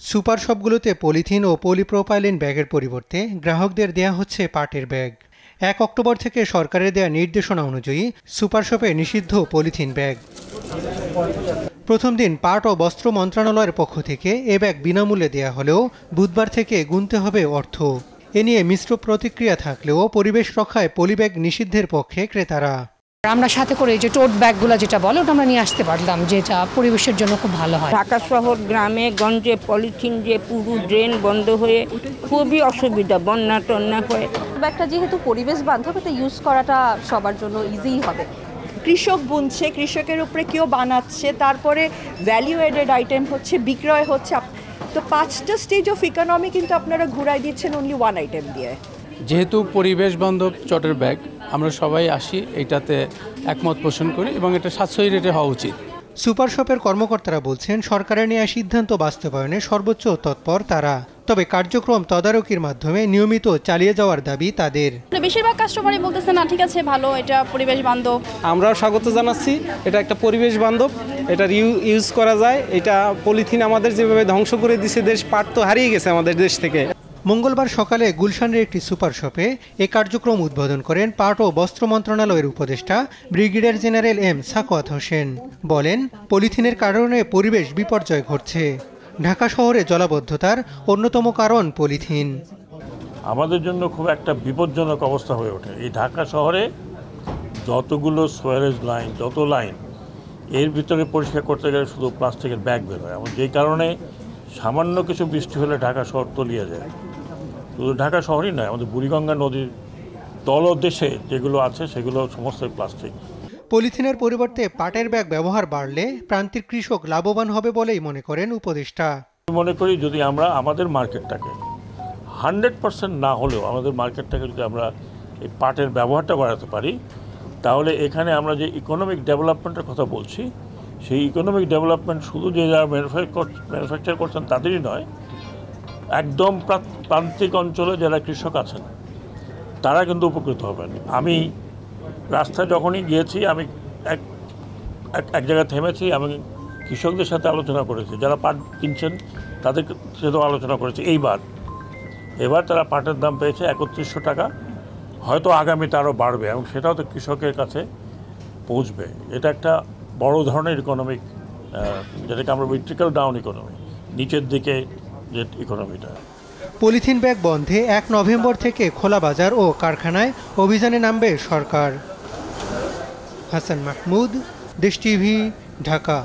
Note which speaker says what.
Speaker 1: Super শপগুলোতে polythene ও polypropylene ব্যাগের পরিবর্তে গ্রাহকদের দেয়া হচ্ছে পাটের ব্যাগ। 1 অক্টোবর থেকে সরকারের দেয়া নির্দেশনা অনুযায়ী সুপার শপে নিষিদ্ধ পলিথিন ব্যাগ। প্রথম দিন পাট ও বস্ত্র মন্ত্রণালয়ের পক্ষ থেকে এ ব্যাগ বিনামূল্যে দেয়া হলেও বুধবার থেকে গুনতে হবে অর্থ। এ নিয়ে মিশ্র প্রতিক্রিয়া থাকলেও পরিবেশ রক্ষায় পলিব্যাগ নিষিদ্ধের পক্ষে ক্রেতারা।
Speaker 2: আমরা সাথে করে যে টোট ব্যাগগুলো যেটা বলে ওটা আমরা নিয়ে আসতে পারলাম, যেটা পরিবেশের জন্য খুব ভালো হয়।
Speaker 3: ঢাকা শহর গ্রামে গঞ্জে পলিথিন যে পুরো ড্রেন বন্ধ হয়ে খুবই অসুবিধা, বন্যা টন্যা হয়ে।
Speaker 4: ব্যাগটা যেহেতু পরিবেশ বান্ধব, এটা ইউজ করাটা সবার জন্য ইজিই হবে।
Speaker 5: কৃষক বুনছে, কৃষকের উপরে কেউ বানাচ্ছে, তারপরে ভ্যালু এডেড আইটেম হচ্ছে, বিক্রয় হচ্ছে। তো 5টা স্টেজ অফ ইকোনমি কিন্তু আপনারা ঘুরাই দিচ্ছেন অনলি ওয়ান আইটেম দিয়ে।
Speaker 6: যেহেতু পরিবেশ বান্ধব চটের ব্যাগ, আমরা সবাই আসি এটাতে একমত পোষণ করি এবং এটা সাশ্রয়ী রেটে হওয়া উচিত।
Speaker 1: সুপার শপের কর্মকর্তারা বলছেন সরকারের নেওয়া সিদ্ধান্ত বাস্তবায়নে সর্বোচ্চ তৎপর তারা। তবে কার্যক্রম তদারকির মাধ্যমে নিয়মিত চালিয়ে যাওয়ার দাবি তাদের।
Speaker 4: বেশিরভাগ কাস্টমারই বলতেছে না ঠিক আছে, ভালো, এটা পরিবেশ বান্ধব।
Speaker 7: আমরাও স্বাগত জানাচ্ছি, এটা একটা পরিবেশ বান্ধব, এটা ইউজ করা যায়। এটা পলিথিন আমাদের যেভাবে ধ্বংস করে দিছে, দেশ পাট তো হারিয়ে গেছে আমাদের দেশ থেকে।
Speaker 1: মঙ্গলবার সকালে গুলশানের একটি সুপার শপে এ কার্যক্রম উদ্বোধন করেন পাট ও বস্ত্র মন্ত্রণালয়ের উপদেষ্টা brigadier general M Sakhawat Hossain. বলেন, পলিথিনের কারণে পরিবেশ বিপর্যয় ঘটছে। ঢাকা শহরে জলাবদ্ধতার অন্যতম কারণ পলিথিন।
Speaker 8: আমাদের জন্য খুব একটা বিপজ্জনক অবস্থা হয়ে ওঠে। এই ঢাকা শহরে যতগুলো সোয়ারেজ লাইন, যত লাইন, এর ভিতরে পরিষ্কার করতে গেলে শুধু প্লাস্টিকের ব্যাগ বের হয়, এবং যেই কারণে সামান্য কিছু বৃষ্টি হলে ঢাকা শহর তলিয়ে যায়। শুধু ঢাকা শহরই নয়, আমাদের বুড়িগঙ্গা নদীর তলদেশে যেগুলো আছে সেগুলো সমস্ত প্লাস্টিক।
Speaker 1: পলিথিনের পরিবর্তে পাটের ব্যাগ ব্যবহার বাড়লে প্রান্তিক কৃষক লাভবান হবে বলেই মনে করেন উপদেষ্টা।
Speaker 8: মনে করি যদি আমরা আমাদের মার্কেটটাকে 100% না হলেও আমাদের মার্কেটটাকে যদি আমরা এই পাটের ব্যবহারটা বাড়াতে পারি, তাহলে এখানে আমরা যে ইকোনমিক ডেভেলপমেন্টের কথা বলছি, সেই ইকোনমিক ডেভেলপমেন্ট শুধু যে যারা ম্যানুফ্যাকচার করছেন তাদেরই নয়, একদম প্রান্তিক অঞ্চলে যারা কৃষক আছেন তারা কিন্তু উপকৃত হবেন। আমি রাস্তায় যখনই গিয়েছি, আমি এক জায়গায় থেমেছি, আমি কৃষকদের সাথে আলোচনা করেছি, যারা পাট কিনছেন তাদের সাথেও আলোচনা করেছি। এবার তারা পাটের দাম পেয়েছে 3100 টাকা, হয়তো আগামীতে আরও বাড়বে এবং সেটাও তো কৃষকের কাছে পৌঁছবে। এটা একটা বড় ধরনের ইকোনমিক, যেটাকে আমরা ট্রিকল ডাউন ইকোনমি, নিচের দিকে যে ইকোনমিটা।
Speaker 1: পলিথিন ব্যাগ বন্ধে 1 নভেম্বর থেকে খোলা বাজার ও কারখানায় অভিযানে নামবে সরকার। হাসান মাহমুদ, দেশ টিভি, ঢাকা।